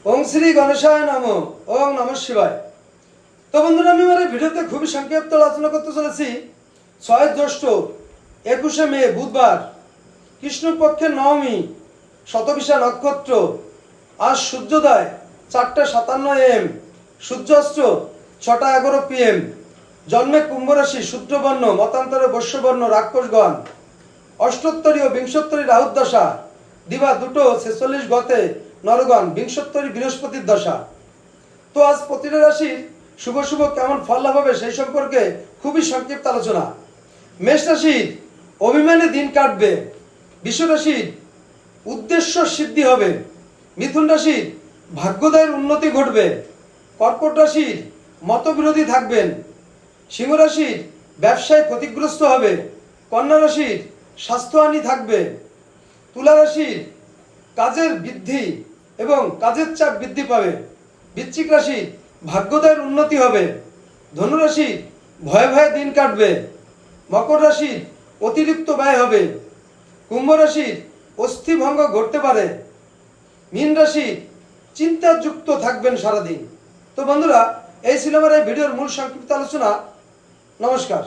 ওং শ্রী গণেশায় নমঃ। ওং নমঃ শিবায়। তো বন্ধুরা, আমি আমার এই ভিডিওতে খুবই সংক্ষিপ্ত আলোচনা করতে চলেছি 6 জ্যৈষ্ঠ 21 মে বুধবার, কৃষ্ণপক্ষের নবমী, শতবিশা নক্ষত্র। আজ সূর্যোদয় 4:57 AM, সূর্যাস্ত 6:11 PM। জন্মে কুম্ভ রাশি, শূদ্রবর্ণ, মতান্তরে বৈশ্যবর্ণ, রাক্ষসগণ। অষ্টোত্তরী ও বিংশোত্তরী রাহুর দশা, দিবা 2:46 গতে নরগণ, বিংশোত্তরী বৃহস্পতির দশা। তো আজ প্রতিটা রাশির শুভ শুভ কেমন ফল লাভ হবে সেই সম্পর্কে খুবই সংক্ষিপ্ত আলোচনা। মেষ রাশির অভিমানে দিন কাটবে। বৃষ রাশির উদ্দেশ্য সিদ্ধি হবে। মিথুন রাশির ভাগ্যোদয়ের উন্নতি ঘটবে। কর্কট রাশির মতবিরোধী থাকবেন। সিংহ রাশির ব্যবসায় ক্ষতিগ্রস্ত হবে। কন্যা রাশির স্বাস্থ্যহানি থাকবে। তুলা রাশির কাজের বৃদ্ধি এবং কাজের চাপ বৃদ্ধি পাবে। বৃশ্চিক রাশির ভাগ্যোদয়ের উন্নতি হবে। ধনু রাশির ভয়ে ভয়ে দিন কাটবে। মকর রাশির অতিরিক্ত ব্যয় হবে। কুম্ভ রাশির অস্থিভঙ্গ ঘটতে পারে। মীন রাশির চিন্তাযুক্ত থাকবেন সারাদিন। তো বন্ধুরা, এই ছিল আমার এই ভিডিওর মূল সংক্ষিপ্ত আলোচনা। নমস্কার।